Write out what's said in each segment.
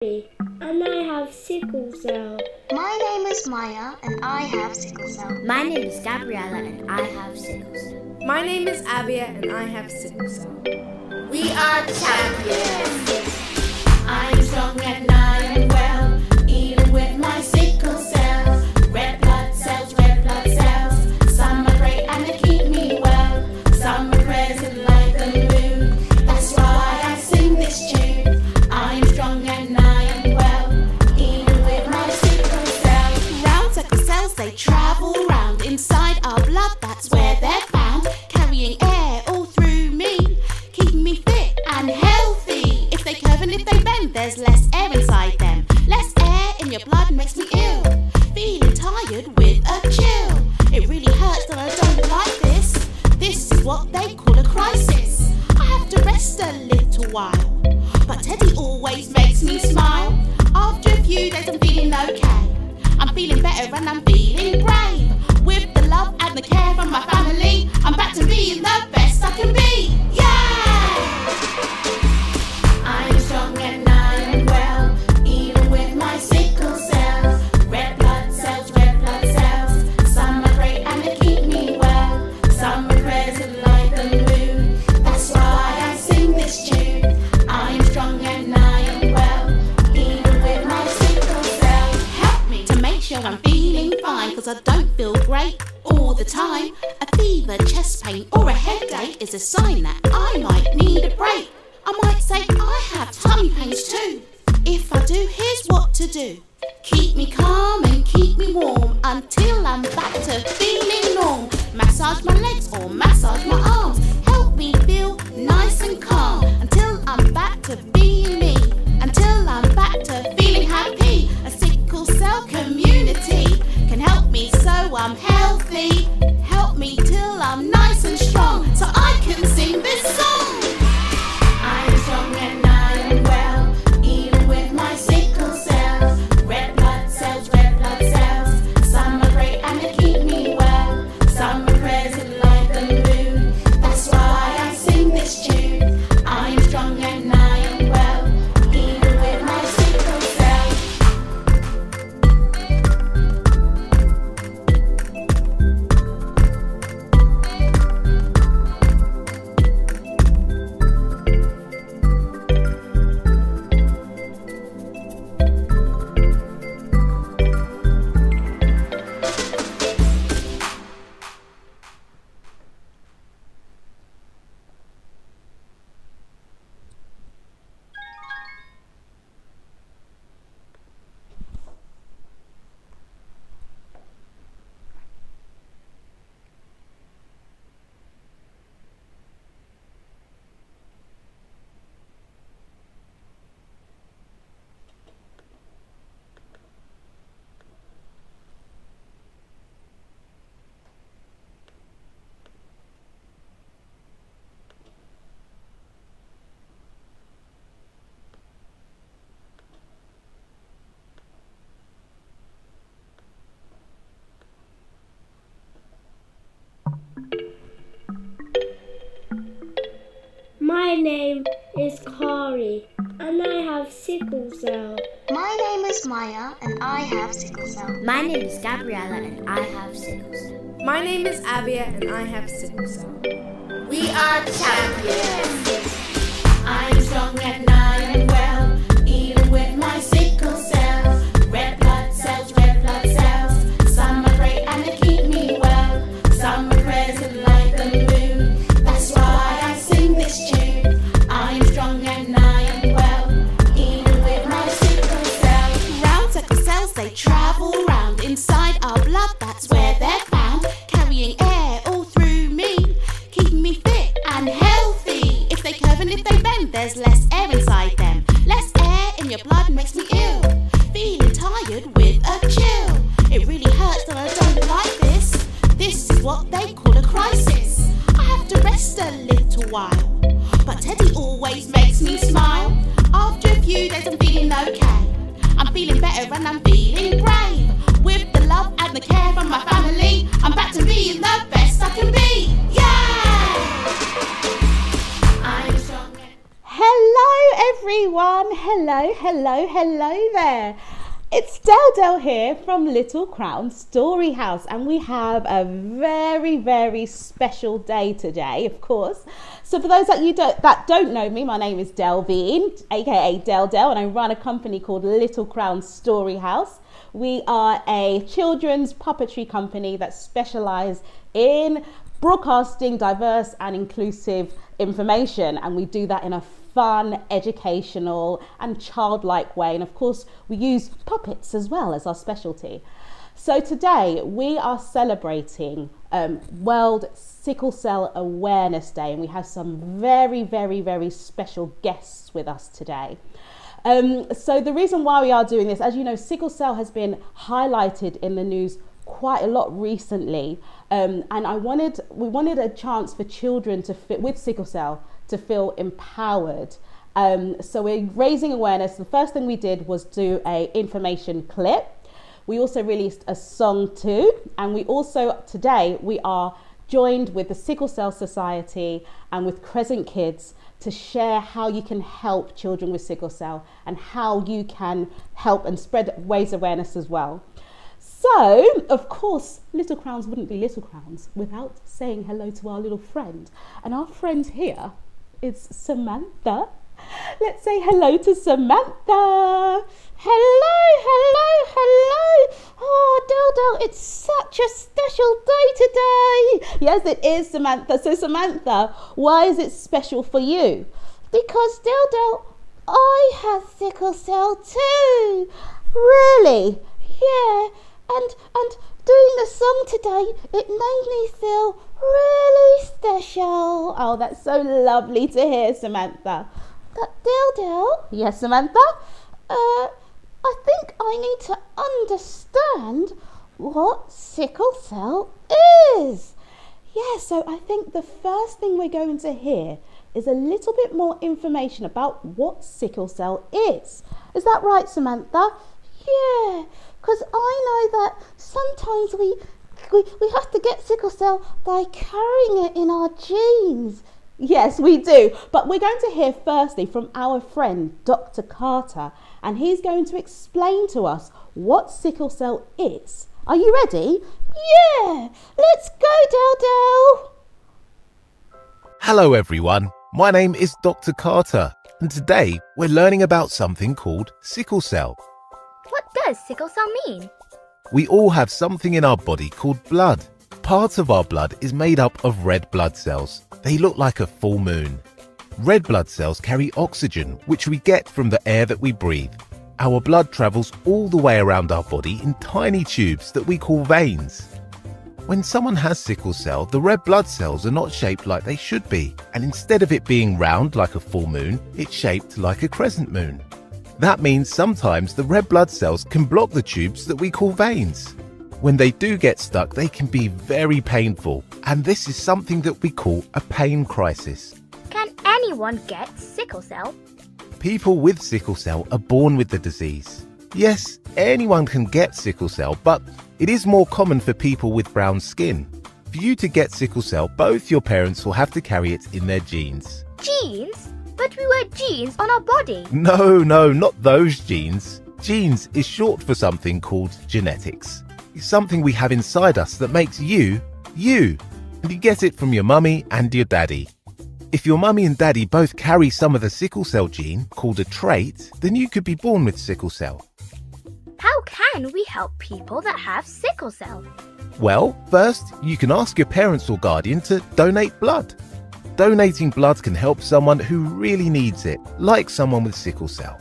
And I have sickle cell. My name is Miai and I have sickle cell. My name is Gabriella and I have sickle cell. My name is Aviyah and I have sickle cell. We are champions. I am strong and I am well, even with my sickle cells. Red blood cells, red blood cells. Some are great and they keep me well. Some are present like the moon. That's why I sing this tune. I am strong and I am well, even with my sickle cells. Round sickle cells they travel round inside our blood. That's where they're found, carrying air all through me, keeping me fit and healthy. If they curve and if they bend, there's less air inside them. Less air in your blood makes me ill, feeling tired with a chill. It really hurts that I don't like this. This is what they call a crisis. I have to rest a little while, but Teddy always makes me smile. After a few days I'm feeling okay. I'm feeling better and I'm feeling brave. With the love and the care from my family, I'm back to being the best I can be. Yay! I am strong and I am well, even with my sickle cells. Red blood cells, red blood cells. Some are great and they keep me well. Some are present like the moon. That's why I sing this tune. I am strong and I am well, even with my sickle cells. Help me to make sure I'm feeling fine, cause I don't feel great all the time. A fever, chest pain or a headache is a sign that I might need a break. I might say I have tummy pains too. If I do, here's what to do. Keep me calm and keep me warm until I'm back to feeling normal. Massage my legs or massage my arms. Help me feel nice and calm until I'm back to being me. Until I'm back to feeling happy. A sickle cell community can help me so I'm healthy. Help me till I'm nice and strong so I can sing this song. I am strong and I am well, even with my sickle cells. Red blood cells, red blood cells. Some are great and they keep me well. Some are present like the moon. That's why I sing this tune. I am strong and I am well, even with my sickle cells. My name is Khari. And I have sickle cell. My name is Miai and I have sickle cell. My name is Gabriella and I have sickle cell. My name is Aviyah and I have sickle cell. We are champions. I am strong and I am well, even with my sickle cells. Red blood cells, red blood cells. Some are great and they keep me well. Some are present like the moon. That's why I sing this tune. I am strong and I am well, even with my sickle cells. Round sickle cells they travel round inside our blood. That's where they're found, carrying air all through me, keeping me fit and healthy. If they curve and if they bend, there's less air inside them. Less air in your blood makes me ill, feeling tired with a chill. It really hurts that I don't like this. This is what they call a crisis. I have to rest a little while, but Teddy always makes me smile. After a few days I'm feeling okay. I'm feeling better and I'm feeling brave. With the love and the care from my family, I'm back to being the best I can be. Yay! I'm strong. Hello everyone. Hello there. It's Del here from Little Crown Story House, and we have a very special day today, of course. So for those that don't know me, my name is Delvene, aka Del, and I run a company called Little Crown Story House. We are a children's puppetry company that specialise in broadcasting diverse and inclusive information, and we do that in a fun, educational and childlike way, and of course we use puppets as well as our specialty. So today we are celebrating World Sickle Cell Awareness Day, and we have some very special guests with us today. So the reason why we are doing this, as you know, sickle cell has been highlighted in the news quite a lot recently, and we wanted a chance for children with sickle cell to feel empowered. So we're raising awareness. The first thing we did was do a information clip. We also released a song too, and today we are joined with the Sickle Cell Society and with Crescent Kids to share how you can help children with sickle cell and how you can help and raise awareness as well. So, of course, Little Crowns wouldn't be Little Crowns without saying hello to our little friend. And our friend here is Samantha. Let's say hello to Samantha. Hello. Oh, Del, it's such a special day today. Yes, it is, Samantha. So, Samantha, why is it special for you? Because, Del, I have sickle cell too. Really? Yeah. And doing the song today, it made me feel really special. Oh, that's so lovely to hear, Samantha. But Del. Yes, Samantha? I think I need to understand what sickle cell is. Yeah, so I think the first thing we're going to hear is a little bit more information about what sickle cell is. Is that right, Samantha? Yeah, because I know that sometimes we have to get sickle cell by carrying it in our genes. Yes, we do. But we're going to hear firstly from our friend, Dr. Carter, and he's going to explain to us what sickle cell is. Are you ready? Yeah, let's go, Del. Hello, everyone. My name is Dr. Carter, and today we're learning about something called sickle cell. What does sickle cell mean? We all have something in our body called blood. Part of our blood is made up of red blood cells. They look like a full moon. Red blood cells carry oxygen, which we get from the air that we breathe. Our blood travels all the way around our body in tiny tubes that we call veins. When someone has sickle cell, the red blood cells are not shaped like they should be, and instead of it being round like a full moon, it's shaped like a crescent moon. That means sometimes the red blood cells can block the tubes that we call veins. When they do get stuck, they can be very painful, and this is something that we call a pain crisis. Can anyone get sickle cell? People with sickle cell are born with the disease. Yes, anyone can get sickle cell, but it is more common for people with brown skin. For you to get sickle cell, both your parents will have to carry it in their genes. Genes? But we wear genes on our body. No, not those genes. Genes is short for something called genetics. It's something we have inside us that makes you, you. And you get it from your mummy and your daddy. If your mummy and daddy both carry some of the sickle cell gene, called a trait, then you could be born with sickle cell. How can we help people that have sickle cell? Well, first, you can ask your parents or guardian to donate blood. Donating blood can help someone who really needs it, like someone with sickle cell.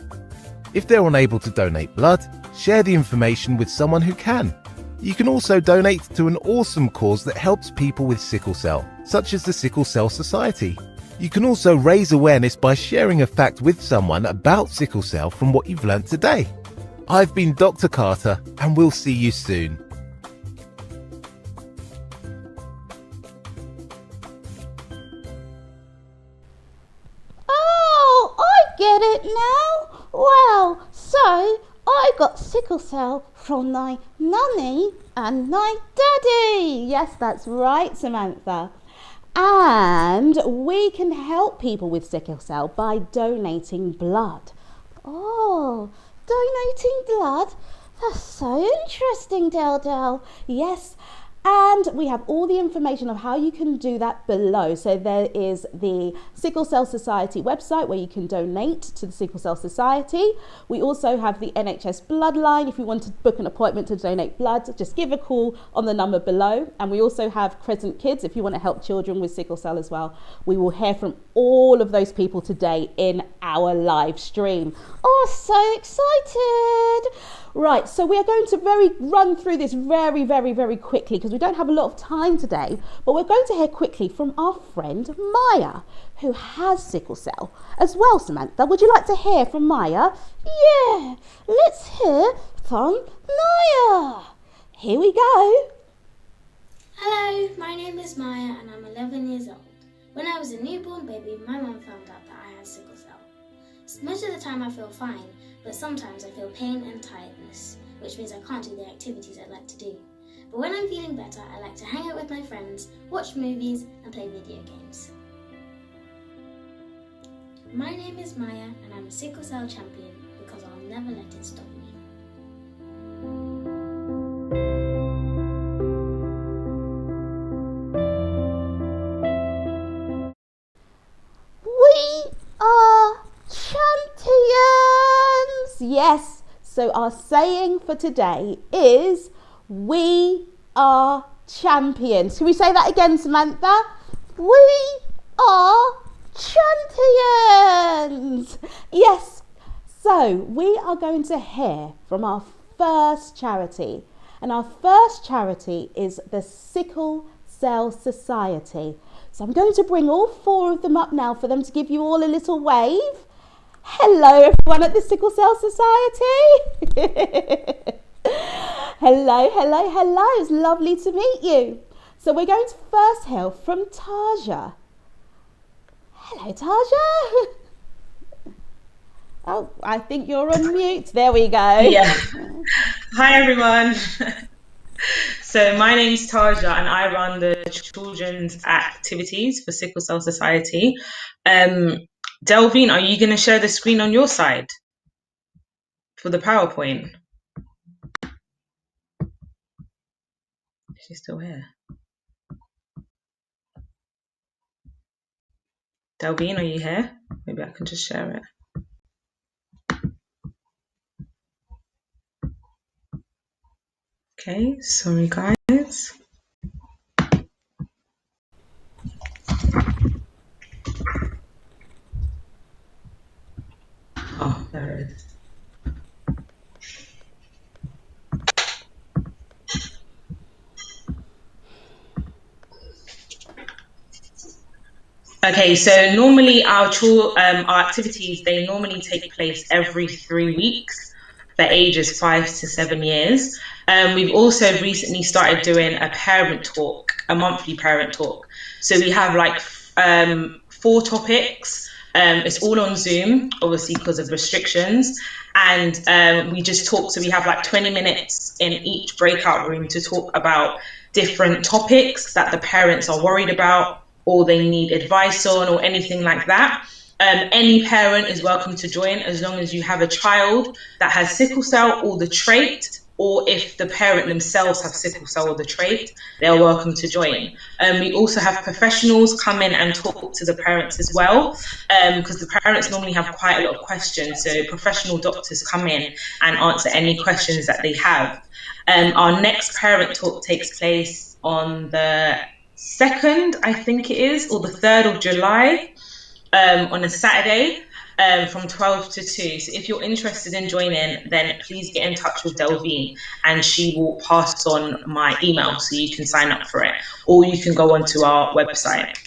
If they're unable to donate blood, share the information with someone who can. You can also donate to an awesome cause that helps people with sickle cell, such as the Sickle Cell Society. You can also raise awareness by sharing a fact with someone about sickle cell from what you've learnt today. I've been Dr. Carter, and we'll see you soon. Oh, I get it now. Wow, so I got sickle cell from my mummy and my daddy. Yes, that's right, Samantha. And we can help people with sickle cell by donating blood. Oh, donating blood? That's so interesting, Del. Yes. And we have all the information of how you can do that below. So there is the Sickle Cell Society website where you can donate to the Sickle Cell Society. We also have the NHS Bloodline. If you want to book an appointment to donate blood, just give a call on the number below. And we also have Crescent Kids if you want to help children with sickle cell as well. We will hear from all of those people today in our live stream. Oh, so excited! Right, so we are going to run through this very quickly because we don't have a lot of time today, but we're going to hear quickly from our friend Maya, who has sickle cell as well. Samantha, would you like to hear from Maya? Yeah, let's hear from Maya. Here we go. Hello, my name is Maya and I'm 11 years old. When I was a newborn baby, my mum found out that I had sickle cell. Most of the time I feel fine, but sometimes I feel pain and tiredness, which means I can't do the activities I like to do. But when I'm feeling better, I like to hang out with my friends, watch movies, and play video games. My name is Maya, and I'm a sickle cell champion because I'll never let it stop me. We are champions! Yes, so our saying for today is, we are champions. Can we say that again, Samantha? We are champions! Yes, so we are going to hear from our first charity. And our first charity is the Sickle Cell Society. So I'm going to bring all four of them up now for them to give you all a little wave. Hello everyone at the Sickle Cell Society. Hello. It's lovely to meet you. So we're going to first hear from Taja. Hello, Taja. Oh, I think you're on mute. There we go. Yeah. Hi, everyone. So my name's Taja and I run the children's activities for Sickle Cell Society. Delvene, are you going to share the screen on your side for the PowerPoint? She's still here. Delvene, are you here? Maybe I can just share it. Okay, sorry guys. Oh, there it is. Okay, so normally our activities, they normally take place every 3 weeks for ages 5 to 7 years. We've also recently started doing a parent talk, a monthly parent talk. So we have like 4 topics. It's all on Zoom, obviously because of restrictions. And we just talk, so we have like 20 minutes in each breakout room to talk about different topics that the parents are worried about or they need advice on or anything like that. Any parent is welcome to join as long as you have a child that has sickle cell or the trait, or if the parent themselves have sickle cell or the trait, they are welcome to join. We also have professionals come in and talk to the parents as well, because the parents normally have quite a lot of questions. So professional doctors come in and answer any questions that they have. Our next parent talk takes place on the 2nd, I think it is, or the 3rd of July, on a Saturday, from 12 to 2. So if you're interested in joining, then please get in touch with Delvene and she will pass on my email so you can sign up for it, or you can go onto our website.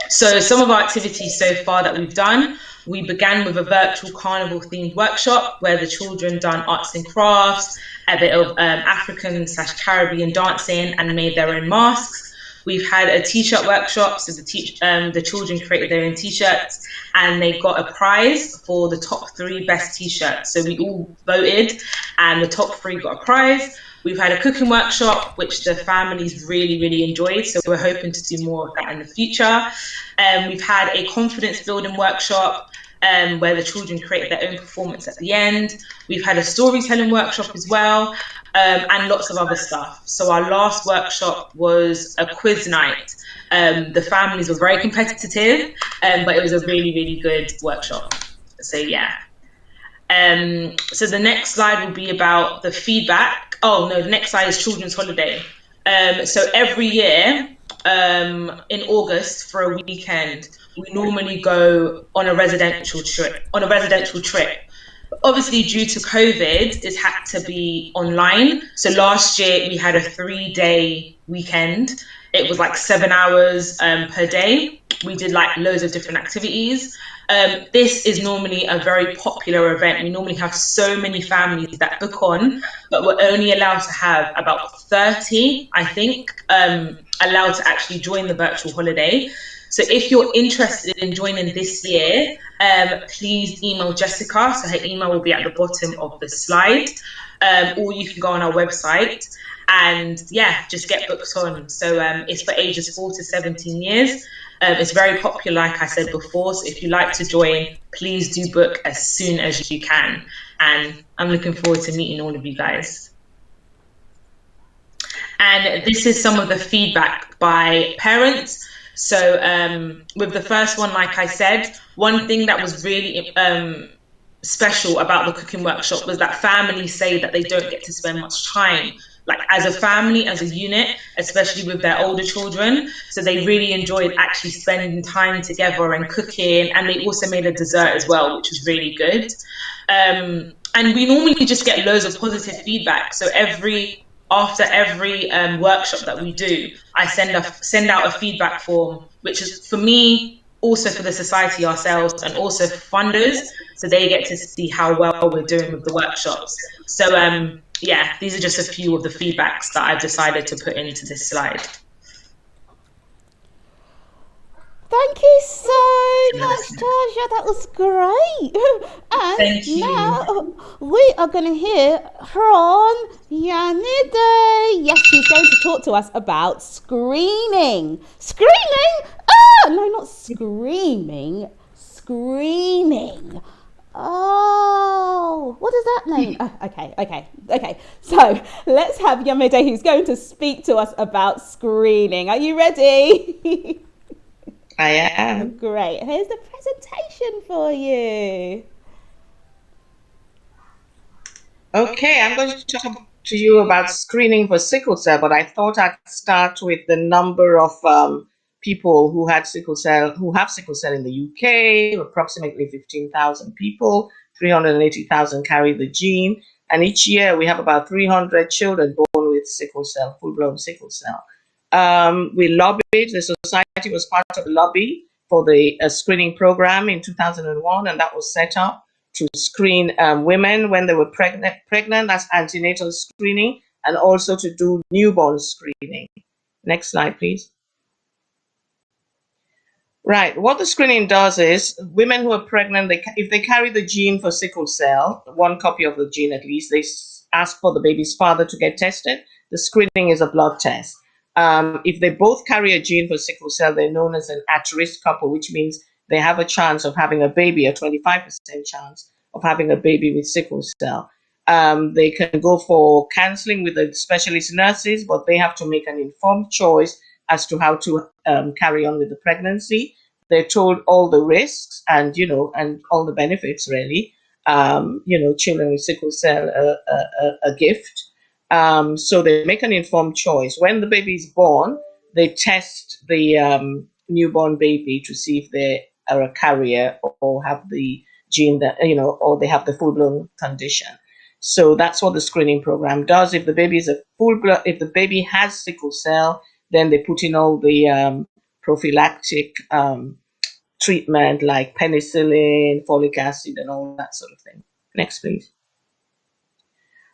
So some of our activities so far that we've done, we began with a virtual carnival themed workshop where the children done arts and crafts, a bit of African/Caribbean dancing, and made their own masks. We've had a t-shirt workshop, so the children created their own t-shirts and they got a prize for the top 3 best t-shirts. So we all voted and the top 3 got a prize. We've had a cooking workshop, which the families really, really enjoyed. So we're hoping to do more of that in the future. We've had a confidence building workshop where the children created their own performance at the end. We've had a storytelling workshop as well, and lots of other stuff. So our last workshop was a quiz night. The families were very competitive, but it was a really, really good workshop. So yeah. So the next slide will be about the feedback. Oh no, the next slide is children's holiday. So every year, in August for a weekend, we normally go on a residential trip. Obviously, due to COVID, it's had to be online. So last year we had a 3-day weekend. It was like 7 hours per day. We did like loads of different activities. This is normally a very popular event. We normally have so many families that book on, but we're only allowed to have about 30, I think, allowed to actually join the virtual holiday. So if you're interested in joining this year, please email Jessica. So her email will be at the bottom of the slide, or you can go on our website and just get booked on. So it's for ages 4 to 17 years. It's very popular, like I said before. So if you like to join, please do book as soon as you can. And I'm looking forward to meeting all of you guys. And this is some of the feedback by parents. So with the first one, like I said, one thing that was really special about the cooking workshop was that families say that they don't get to spend much time, like as a family, as a unit, especially with their older children. So they really enjoyed actually spending time together and cooking. And they also made a dessert as well, which was really good. And we normally just get loads of positive feedback. So after every workshop that we do, I send out a feedback form, which is for me, also for the society ourselves, and also for funders, so they get to see how well we're doing with the workshops. So these are just a few of the feedbacks that I've decided to put into this slide. Thank you so much, Tasha. That was great. And Thank you. now we are going to hear from Janayah. Yes, she's going to talk to us about screening. Screening? No, not screaming. Screening. Oh, what does that mean? Okay. So let's have Janayah, who's going to speak to us about screening. Are you ready? I am. Great. Here's the presentation for you. Okay, I'm going to talk to you about screening for sickle cell, but I thought I'd start with the number of people who have sickle cell in the UK, approximately 15,000 people, 380,000 carry the gene, and each year we have about 300 children born with sickle cell, full-blown sickle cell. We lobbied, the society was part of the lobby for the screening program in 2001, and that was set up to screen women when they were pregnant, that's antenatal screening, and also to do newborn screening. Next slide, please. Right, what the screening does is women who are pregnant, if they carry the gene for sickle cell, one copy of the gene at least, they ask for the baby's father to get tested. The screening is a blood test. If they both carry a gene for sickle cell, they're known as an at-risk couple, which means they have a chance of having a baby, a 25% chance of having a baby with sickle cell. They can go for counseling with the specialist nurses, but they have to make an informed choice as to how to carry on with the pregnancy. They're told all the risks and all the benefits, really. Children with sickle cell a gift. So they make an informed choice. When the baby is born, they test the newborn baby to see if they are a carrier or have the gene that, or they have the full-blown condition. So that's what the screening program does. If the baby is if the baby has sickle cell, then they put in all the prophylactic treatment like penicillin, folic acid, and all that sort of thing. Next, please.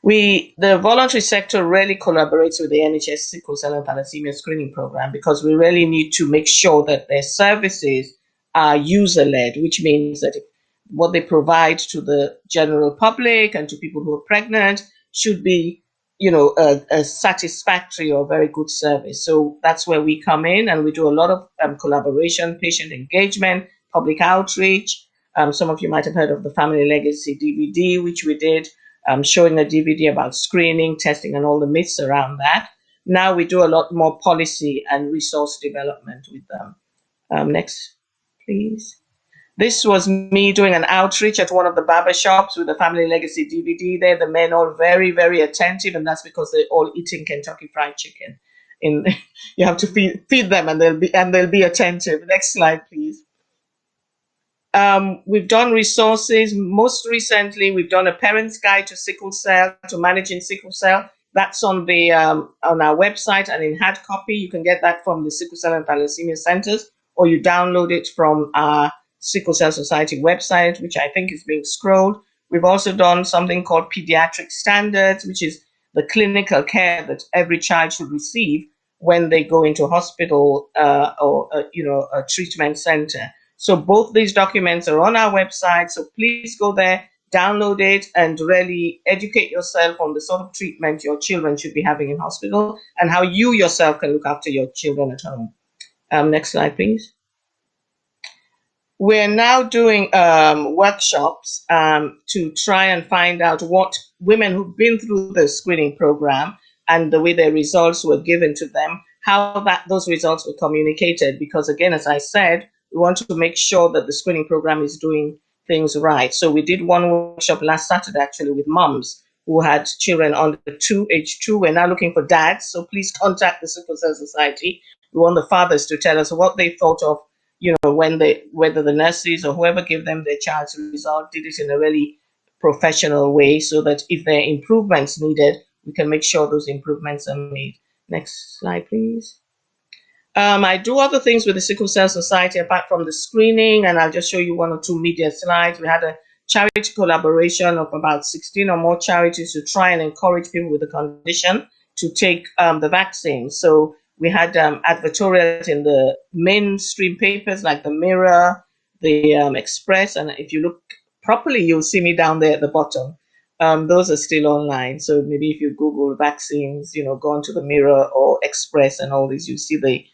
The voluntary sector really collaborates with the NHS Sickle Cell and Thalassemia Screening Program because we really need to make sure that their services are user-led, which means that what they provide to the general public and to people who are pregnant should be, a satisfactory or very good service. So that's where we come in, and we do a lot of collaboration, patient engagement, public outreach. Some of you might have heard of the Family Legacy DVD, which we did, showing a DVD about screening, testing, and all the myths around that. Now we do a lot more policy and resource development with them. Next, please. This was me doing an outreach at one of the barber shops with the Family Legacy DVD there. The men are very, very attentive, and that's because they're all eating Kentucky Fried Chicken. You have to feed them, and they'll be attentive. Next slide, please. We've done resources. Most recently, we've done a parent's guide to sickle cell, to managing sickle cell. That's on our website and in hard copy. You can get that from the Sickle Cell and Thalassemia Centers, or you download it from our Sickle Cell Society website, which I think is being scrolled. We've also done something called Pediatric Standards, which is the clinical care that every child should receive when they go into hospital or a treatment center. So both these documents are on our website. So please go there, download it, and really educate yourself on the sort of treatment your children should be having in hospital and how you yourself can look after your children at home. Next slide, please. We're now doing workshops to try and find out what women who've been through the screening program and the way their results were given to them, how those results were communicated. Because again, as I said, we want to make sure that the screening program is doing things right. So we did one workshop last Saturday, actually, with moms who had children under age 2. We're now looking for dads, so please contact the Sickle Cell Society. We want the fathers to tell us what they thought of, whether the nurses or whoever gave them their child's result did it in a really professional way, so that if there are improvements needed, we can make sure those improvements are made. Next slide, please. I do other things with the Sickle Cell Society apart from the screening, and I'll just show you 1 or 2 media slides. We had a charity collaboration of about 16 or more charities to try and encourage people with the condition to take the vaccine. So we had advertorials in the mainstream papers like the Mirror, the Express, and if you look properly, you'll see me down there at the bottom. Those are still online. So maybe if you Google vaccines, go onto the Mirror or Express and all these, you see the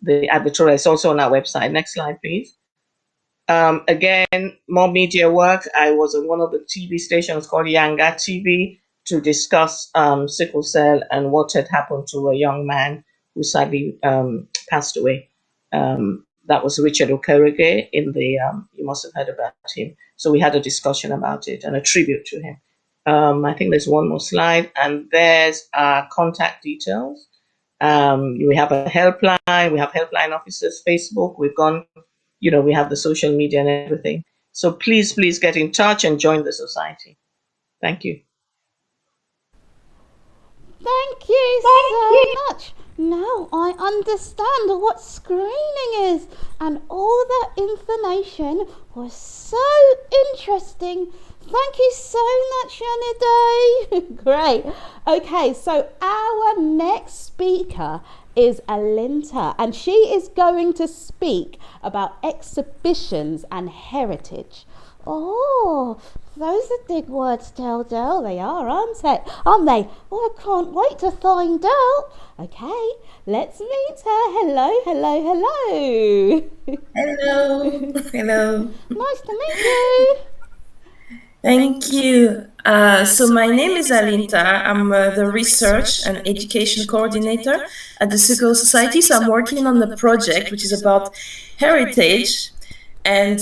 advertorial. It's also on our website. Next slide, please. Again, more media work. I was on one of the TV stations called Yanga TV to discuss sickle cell and what had happened to a young man who sadly passed away. That was Richard Okereke you must have heard about him. So we had a discussion about it and a tribute to him. I think there's one more slide, and there's our contact details. We have a helpline, we have helpline officers, Facebook, we have the social media and everything. So please get in touch and join the society. Thank you. Thank you so much. Now I understand what screening is, and all that information was so interesting. Thank you so much, Janayah. Great. Okay, so our next speaker is Alinta, and she is going to speak about exhibitions and heritage. Oh, those are big words, Del. They are, aren't they? Oh, I can't wait to find out. Okay, let's meet her. Hello. Hello. Nice to meet you. Thank you. So my name is Alinta. I'm the Research and Education Coordinator at the Sickle Society. So I'm working on the project, which is about heritage. And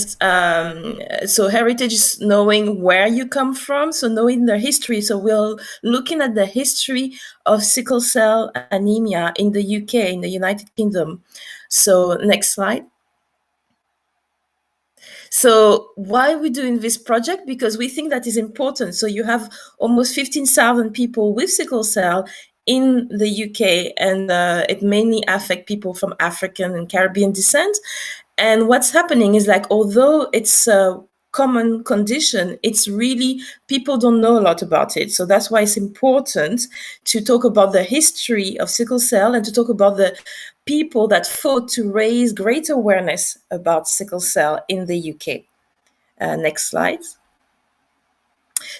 so heritage is knowing where you come from, so knowing the history. So we're looking at the history of sickle cell anemia in the UK, in the United Kingdom. So next slide. So why are we doing this project? Because we think that is important. So you have almost 15,000 people with sickle cell in the UK, and it mainly affects people from African and Caribbean descent. And what's happening is, like, although it's a common condition, it's really, people don't know a lot about it. So that's why it's important to talk about the history of sickle cell and to talk about the people that fought to raise greater awareness about sickle cell in the UK. Next slide.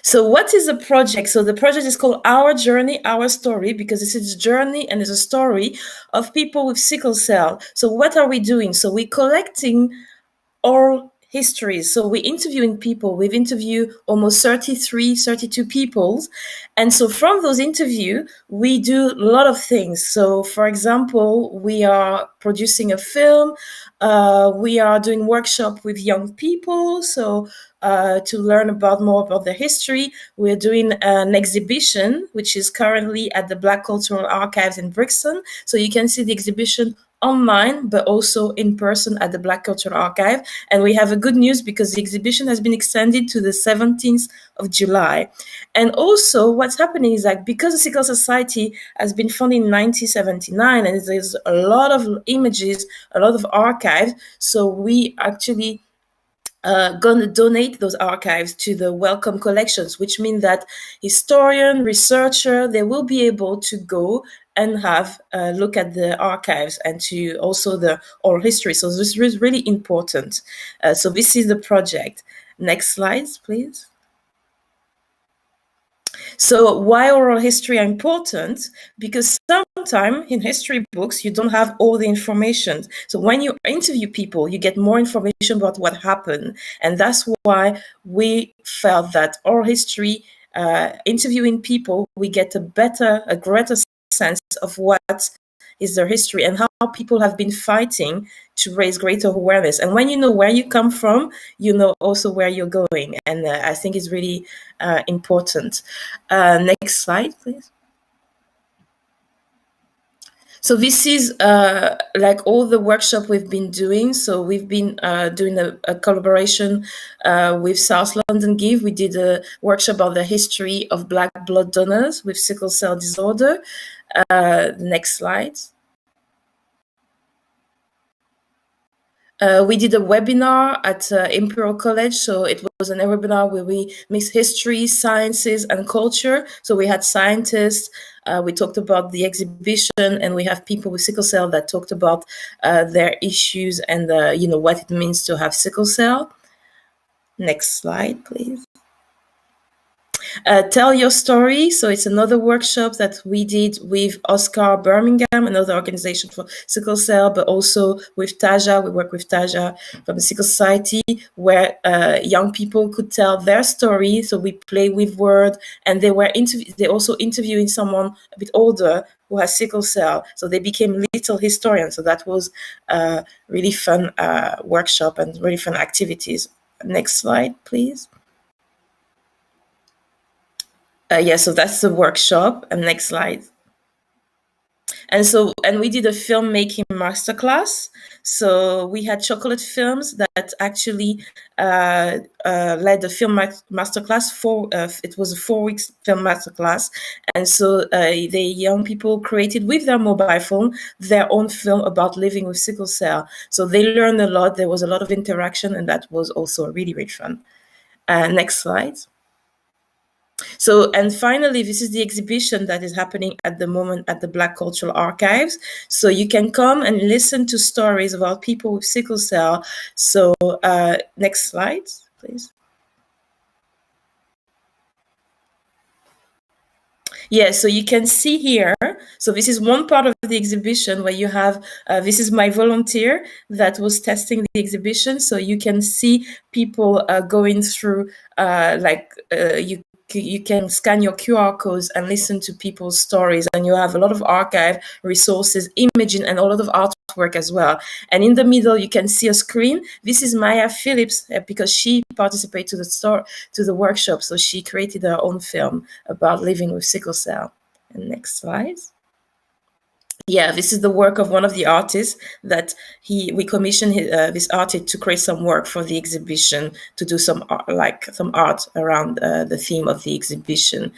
So what is the project? So the project is called Our Journey, Our Story, because this is a journey and it's a story of people with sickle cell. So what are we doing? So we're collecting oral histories. So we're interviewing people. We've interviewed almost 32 people. And so from those interviews, we do a lot of things. So for example, we are producing a film. We are doing workshop with young people. So to learn more about the history, we're doing an exhibition, which is currently at the Black Cultural Archives in Brixton. So you can see the exhibition online, but also in person at the Black Cultural Archive. And we have a good news because the exhibition has been extended to the 17th of July. And also what's happening is that because the Sickle Society has been founded in 1979 and there's a lot of images, a lot of archives, so we actually going to donate those archives to the Wellcome Collections, which means that historian, researcher, they will be able to go and have a look at the archives and to also the oral history. So this is really important. So this is the project. Next slides, please. So why oral history are important? Because sometimes in history books, you don't have all the information. So when you interview people, you get more information about what happened. And that's why we felt that oral history, interviewing people, we get a greater sense of what is their history and how people have been fighting to raise greater awareness. And when you know where you come from, you know also where you're going. And I think it's really important. Next slide, please. So this is like all the workshop we've been doing. So we've been doing a collaboration with South London Give. We did a workshop on the history of Black blood donors with sickle cell disorder. Next slide. We did a webinar at Imperial College. So it was an webinar where we mixed history, sciences, and culture. So we had scientists, we talked about the exhibition, and we have people with sickle cell that talked about their issues and what it means to have sickle cell. Next slide, please. Tell Your Story. So it's another workshop that we did with Oscar Birmingham, another organization for sickle cell, but also with Taja. We work with Taja from the Sickle Society, where young people could tell their story. So we play with words, and they also interviewing someone a bit older who has sickle cell. So they became little historians. So that was a really fun workshop and really fun activities. Next slide, please. So that's the workshop. And next slide. And we did a filmmaking masterclass. So we had chocolate films that actually led the film masterclass it was a 4 weeks film masterclass. And so the young people created with their mobile phone their own film about living with sickle cell. So they learned a lot. There was a lot of interaction, and that was also really, really fun. Next slide. So, and finally, this is the exhibition that is happening at the moment at the Black Cultural Archives. So you can come and listen to stories about people with sickle cell. So next slide, please. Yeah, so you can see here, so this is one part of the exhibition where you have, this is my volunteer that was testing the exhibition. So you can see people going through, you can scan your QR codes and listen to people's stories, and you have a lot of archive resources, imaging, and a lot of artwork as well. And in the middle, you can see a screen. This is Maya Phillips because she participated to the workshop. So she created her own film about living with sickle cell. And next slide. Yeah, this is the work of one of the artists that we commissioned this artist to create some work for the exhibition, to do some art around the theme of the exhibition.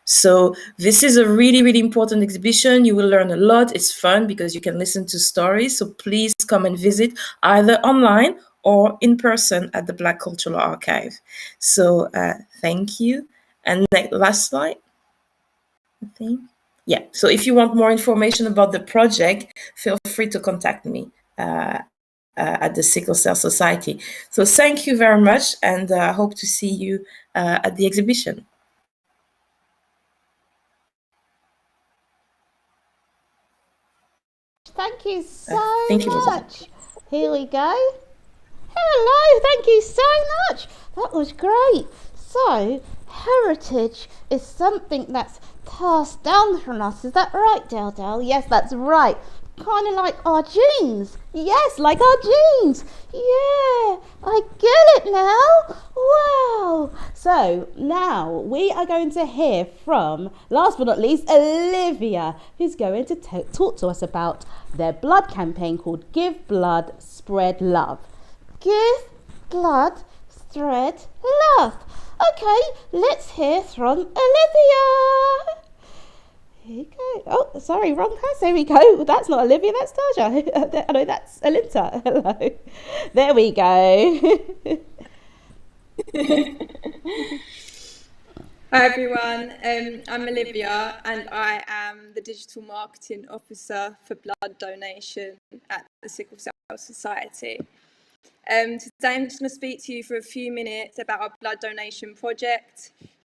So this is a really, really important exhibition. You will learn a lot. It's fun because you can listen to stories. So please come and visit either online or in person at the Black Cultural Archive. So thank you. And last slide, I think. Yeah, so if you want more information about the project, feel free to contact me at the Sickle Cell Society. So thank you very much, and I hope to see you at the exhibition. Thank you so much. Here we go. Hello, thank you so much. That was great. So, heritage is something that's passed down from us. Is that right, Del? Yes, that's right. Kind of like our genes. Yes, like our genes. Yeah, I get it now. Wow. So now we are going to hear from, last but not least, Aviyah, who's going to talk to us about their blood campaign called Give Blood, Spread Love. Give blood, spread love. Okay, let's hear from Aviyah. Here you go. Oh, sorry, wrong person. There we go. That's not Aviyah, that's Taja. I know that's Alinta. Hello. There we go. Hi everyone, I'm Aviyah and I am the Digital Marketing Officer for Blood Donation at the Sickle Cell Society. Today I'm just going to speak to you for a few minutes about our blood donation project,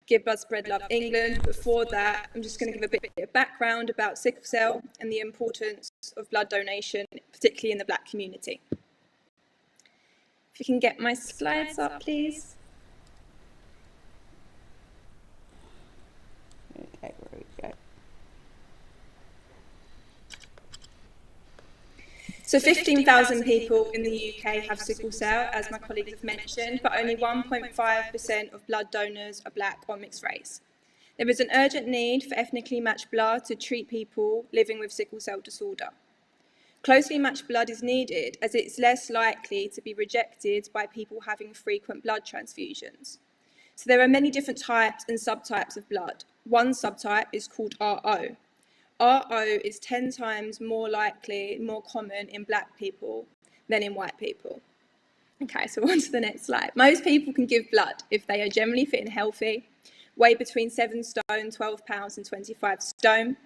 Give Blood, Spread Love England. Before that, I'm just going to give a bit of background about sickle cell and the importance of blood donation, particularly in the Black community. If you can get my slides up, please. Okay, where we go. So 15,000 people in the UK have sickle cell, as my colleagues have mentioned, but only 1.5% of blood donors are Black or mixed race. There is an urgent need for ethnically matched blood to treat people living with sickle cell disorder. Closely matched blood is needed as it's less likely to be rejected by people having frequent blood transfusions. So there are many different types and subtypes of blood. One subtype is called RO. RO is 10 times more common in Black people than in white people. Okay, so on to the next slide. Most people can give blood if they are generally fit and healthy, weigh between 7 stone, 12 pounds and 25 stone,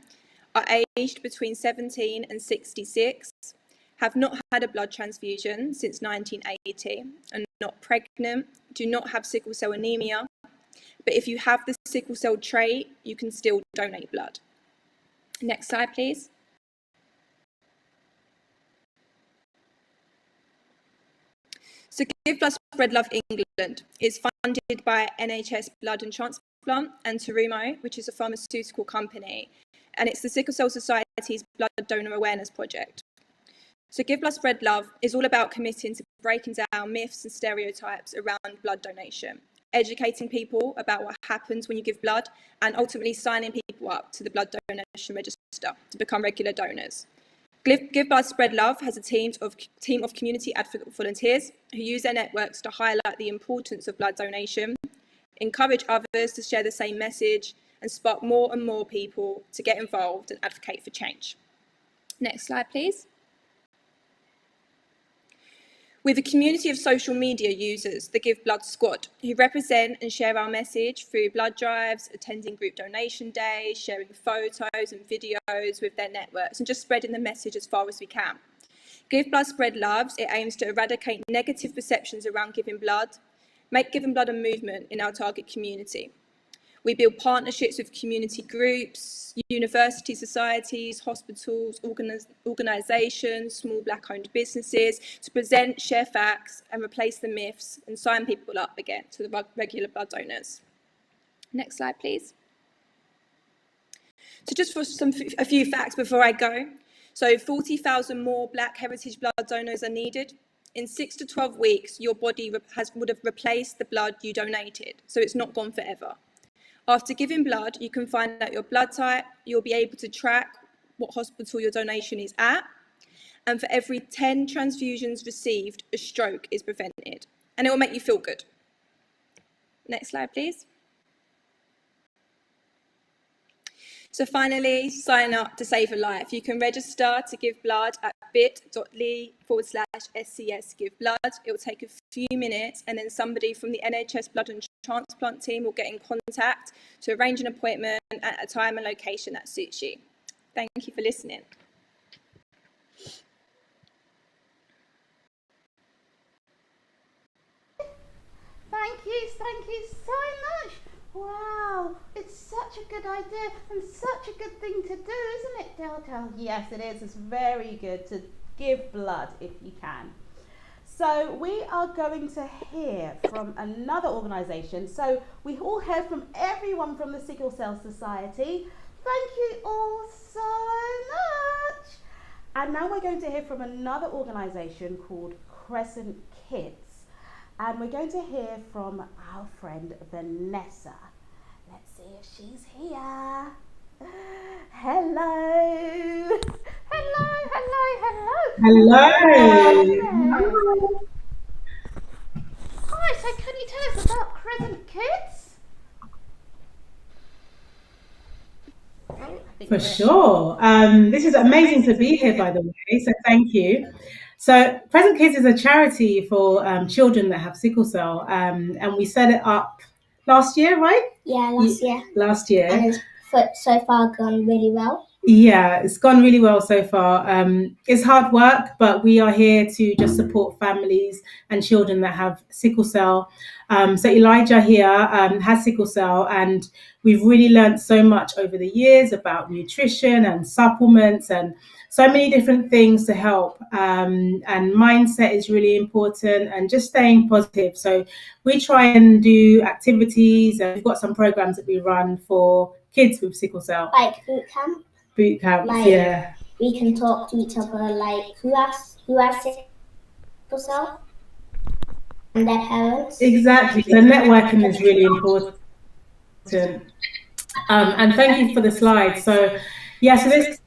are aged between 17 and 66, have not had a blood transfusion since 1980, are not pregnant, do not have sickle cell anemia, but if you have the sickle cell trait, you can still donate blood. Next slide, please. So Give Blood, Spread Love England is funded by NHS Blood and Transplant and Tyrae, which is a pharmaceutical company, and it's the Sickle Cell Society's Blood Donor Awareness Project. So Give Blood, Spread Love is all about committing to breaking down myths and stereotypes around blood donation, educating people about what happens when you give blood, and ultimately signing people up to the Blood Donation Register to become regular donors. Give Blood, Spread Love has a team of community advocate volunteers who use their networks to highlight the importance of blood donation, encourage others to share the same message, and spark more and more people to get involved and advocate for change. Next slide, please. With a community of social media users, the Give Blood Squad, who represent and share our message through blood drives, attending group donation days, sharing photos and videos with their networks, and just spreading the message as far as we can. Give Blood, Spread Love, it aims to eradicate negative perceptions around giving blood, make giving blood a movement in our target community. We build partnerships with community groups, university societies, hospitals, organisations, small Black-owned businesses to present, share facts and replace the myths and sign people up again to the regular blood donors. Next slide, please. So just for a few facts before I go. So 40,000 more Black heritage blood donors are needed. In 6 to 12 weeks, your body would have replaced the blood you donated, so it's not gone forever. After giving blood, you can find out your blood type, you'll be able to track what hospital your donation is at, and for every 10 transfusions received, a stroke is prevented, and it will make you feel good. Next slide, please. So finally, sign up to save a life. You can register to give blood at bit.ly/SCSGiveBlood. It will take a few minutes, and then somebody from the NHS Blood and Transplant team will get in contact to arrange an appointment at a time and location that suits you. Thank you for listening. Thank you so much. Wow, it's such a good idea and such a good thing to do, isn't it, Del? Yes, it is. It's very good to give blood if you can. So we are going to hear from another organisation. So we all heard from everyone from the Sickle Cell Society. Thank you all so much. And now we're going to hear from another organisation called Crescent Kids. And we're going to hear from our friend Vanessa. Let's see if she's here. Hello. Hello. Hi, so can you tell us about Crescent Kids? For sure. This is amazing to be here, by the way, so thank you. So Crescent Kids is a charity for children that have sickle cell, and we set it up last year, right? Yeah, Last year. And it's so far gone really well. Yeah, it's gone really well so far. It's hard work, but we are here to just support families and children that have sickle cell. So Elijah here has sickle cell, and we've really learned so much over the years about nutrition and supplements and so many different things to help. And mindset is really important and just staying positive. So we try and do activities, and we've got some programs that we run for kids with sickle cell. Like boot camp. Boot camps, like, yeah. We can talk to each other, like who has sickle cell and their parents. Exactly. So networking is really important. And thank you for the slide. So yeah, so this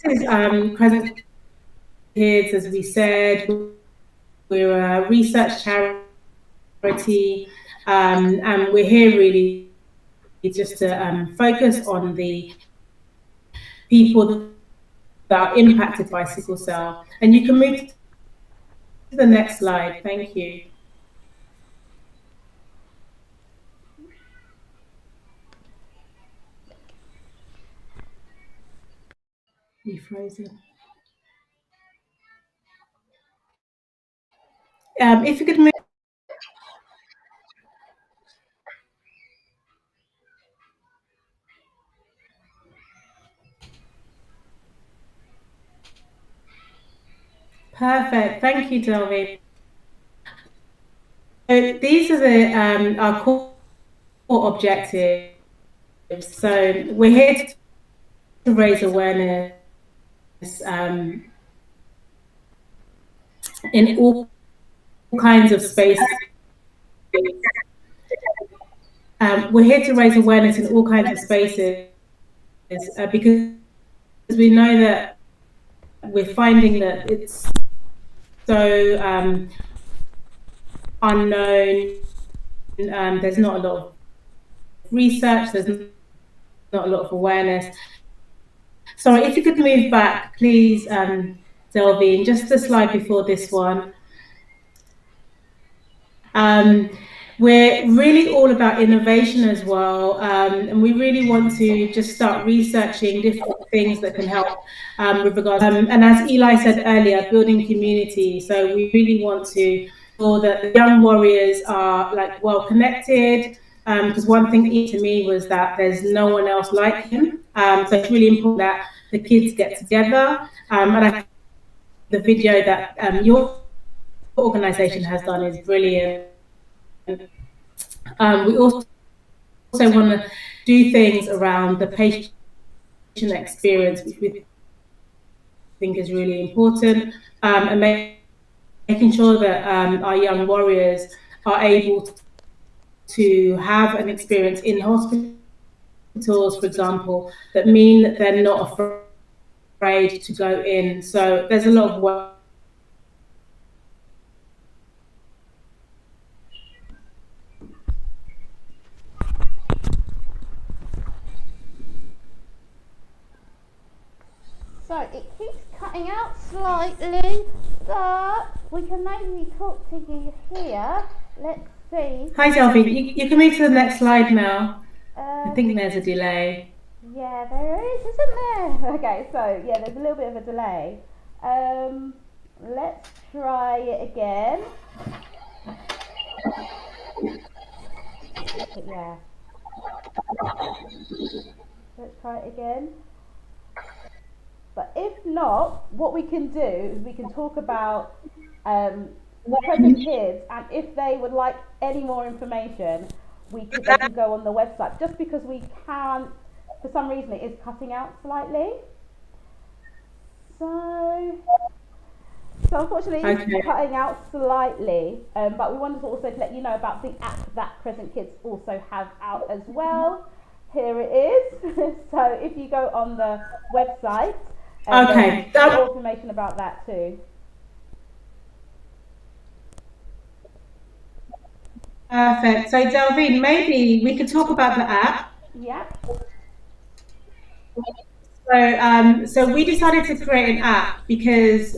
is Crescent Kids, as we said. We're a research charity, and we're here really just to focus on the people that are impacted by sickle cell. And you can move to the next slide. Thank you. You frozen. If you could move. Perfect. Thank you, Delvene. So these are the our core objectives. So we're here to raise awareness in all kinds of spaces. We're here to raise awareness in all kinds of spaces because we know that we're finding that it's so unknown. There's not a lot of research, there's not a lot of awareness. Sorry, if you could move back, please, Delvene, just the slide before this one. We're really all about innovation as well, and we really want to just start researching different things that can help with regards and as Eli said earlier, building community. So we really want to ensure that the young warriors are like well connected, because one thing to me was that there's no one else like him. So it's really important that the kids get together, and I think the video that your organisation has done is brilliant. We also want to do things around the patient experience, which we think is really important, and making sure that our young warriors are able to have an experience in hospitals, for example, that mean that they're not afraid to go in. So there's a lot of work. So it keeps cutting out slightly, but we can maybe talk to you here. Let's see. Hi, Delvene. You can move to the next slide now. I think there's a delay. Yeah, there is, isn't there? Okay, so yeah, there's a little bit of a delay. Let's try it again. Yeah. Let's try it again. But if not, what we can do is we can talk about Crescent Kids, and if they would like any more information, they can go on the website. Just because we can't, for some reason, it is cutting out slightly. So unfortunately, it's cutting out slightly. But we wanted to also let you know about the app that Crescent Kids also have out as well. Here it is. So if you go on the website, there's more information about that too. Perfect. So Delvene, maybe we could talk about the app. Yeah. So we decided to create an app because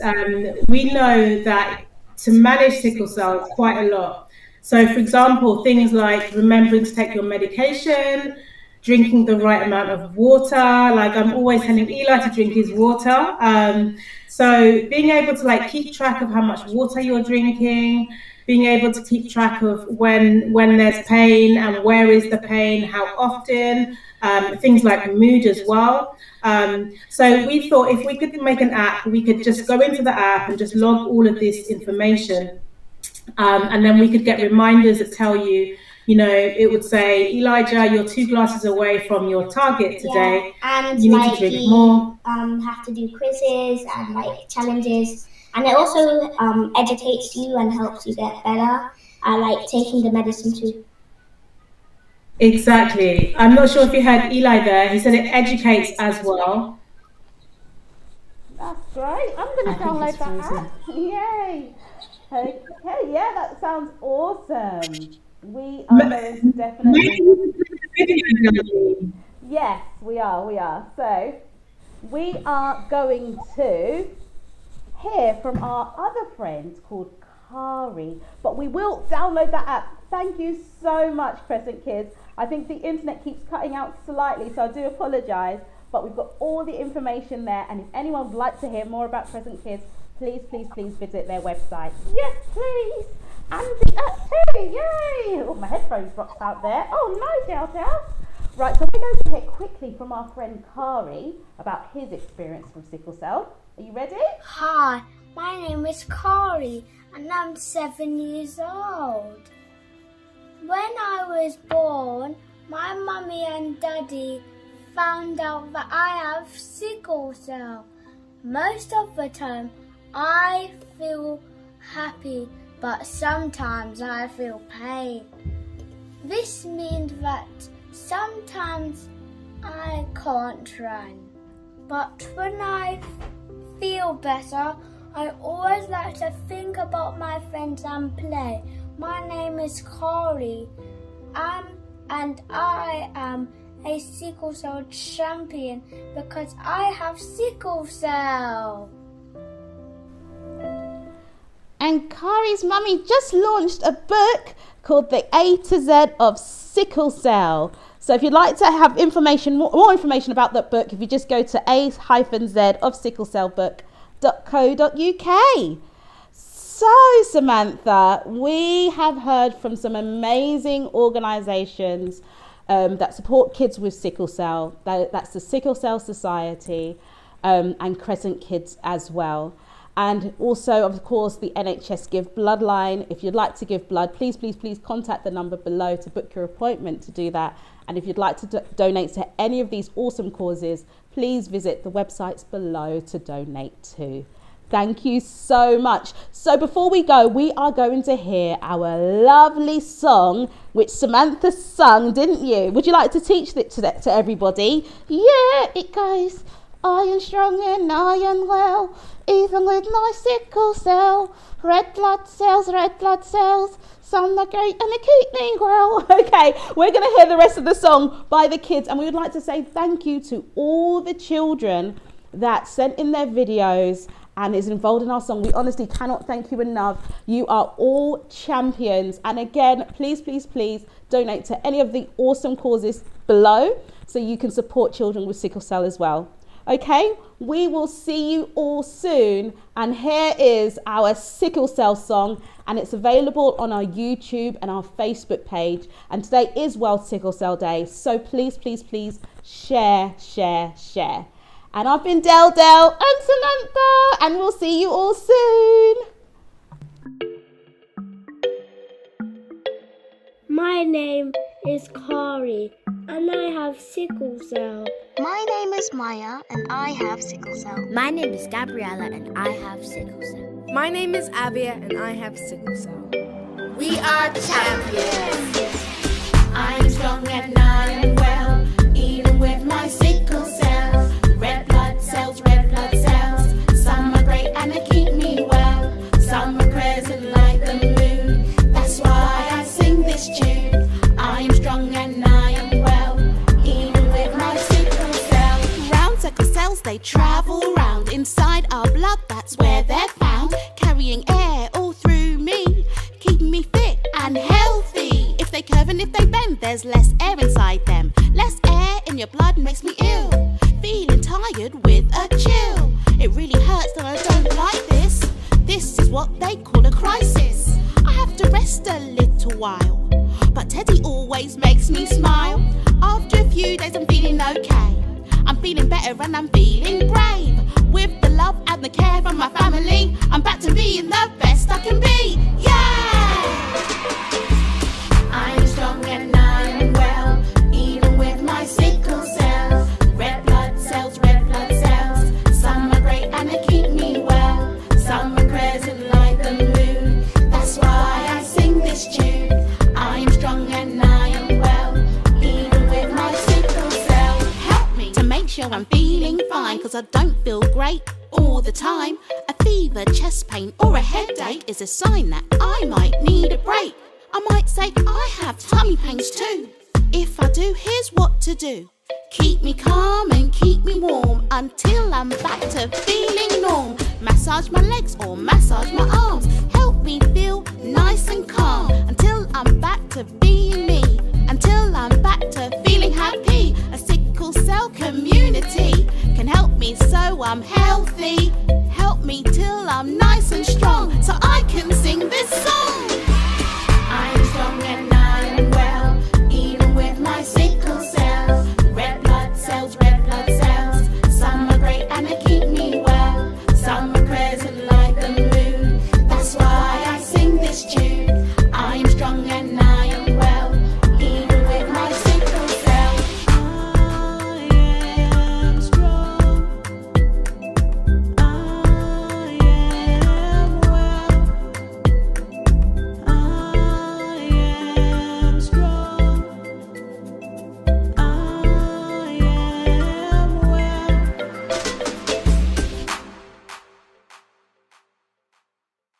we know that to manage sickle cell is quite a lot. So for example, things like remembering to take your medication, drinking the right amount of water. Like I'm always telling Eli to drink his water. So being able to keep track of how much water you're drinking, being able to keep track of when there's pain and where is the pain, how often, things like mood as well. So we thought if we could make an app, we could just go into the app and just log all of this information. And then we could get reminders that tell you, it would say, Elijah, you're 2 glasses away from your target today. Yeah, and you need to drink more. Have to do quizzes and challenges. And it also educates you and helps you get better. Taking the medicine too. Exactly. I'm not sure if you heard Eli there. He said it educates as well. That's great. I'm going to download that app. Yay. Okay, yeah, that sounds awesome. We are going to definitely... Yes, we are. So, we are going to hear from our other friend called Khari, but we will download that app. Thank you so much, Crescent Kids. I think the internet keeps cutting out slightly, so I do apologise, but we've got all the information there, and if anyone would like to hear more about Crescent Kids, please visit their website. Yes, please. And the app too. Yay! Oh, my headphones dropped out there. Oh, no, Delta. Right, so we're going to hear quickly from our friend Khari about his experience with sickle cell. Are you ready? Hi, my name is Khari and I'm 7 years old. When I was born, my mummy and daddy found out that I have sickle cell. Most of the time, I feel happy, but sometimes I feel pain. This means that sometimes I can't run, but when I feel better, I always like to think about my friends and play. My name is Khari, and I am a sickle cell champion because I have sickle cell. And Khari's mummy just launched a book called The A to Z of Sickle Cell. So if you'd like to have more information about that book, if you just go to A-Z of sicklecellbook.co.uk. So Samantha, we have heard from some amazing organisations that support kids with sickle cell. That's the Sickle Cell Society and Crescent Kids as well. And also, of course, the NHS Give Blood line. If you'd like to give blood, please contact the number below to book your appointment to do that. And if you'd like to donate to any of these awesome causes, please visit the websites below to donate to. Thank you so much. So before we go, we are going to hear our lovely song, which Samantha sung, didn't you? Would you like to teach it to everybody? Yeah, it goes, I am strong and I am well, even with my sickle cell. Red blood cells, some are great and they keep me well. Okay, we're going to hear the rest of the song by the kids, and we would like to say thank you to all the children that sent in their videos and is involved in our song. We honestly cannot thank you enough. You are all champions. And again, please donate to any of the awesome causes below so you can support children with sickle cell as well. Okay, we will see you all soon. And here is our sickle cell song, and it's available on our YouTube and our Facebook page. And today is World Sickle Cell Day, so please, please, please share, share, share. And I've been Del and Samantha, and we'll see you all soon. My name is Khari, and I have sickle cell. My name is Miai, and I have sickle cell. My name is Gabriella, and I have sickle cell. My name is Aviyah, and I have sickle cell. We are the champions. I am strong and I am well, even with my sickle cells. Red blood cells, red blood cells. Some are great and they keep me well. Some are present like the moon. That's why I sing this tune. I am strong and I am well, even with my sickle cells. Round sickle cells they travel round inside our blood. That's where they're found, carrying air all through me, keeping me fit and healthy. If they curve and if they bend, there's less air inside them. Less air in your blood makes me ill, feeling tired with a chill. It really hurts and I don't like this. This is what they call a crisis. I have to rest a little while, but Teddy always makes me smile. After a few days I'm feeling okay. I'm feeling better and I'm feeling brave. With the love and the care from my family, I'm back to being the best I can be. Yeah! I am strong and I am well, even with my sickle cells. Red blood cells, red blood cells. Some are great and they keep me well. Some are present like the moon. That's why I sing this tune. I am strong and I am well, even with my sickle cells. Help me to make sure I'm feeling fine, cause I don't feel great all the time. A fever, chest pain or a headache is a sign that I might need a break. I might say I have tummy pains too. If I do, here's what to do. Keep me calm and keep me warm until I'm back to feeling norm. Massage my legs or massage my arms. Help me feel nice and calm until I'm back to being me. Until I'm back to feeling happy. A sickle cell community can help me so I'm healthy. Help me till I'm nice and strong so I can sing this song.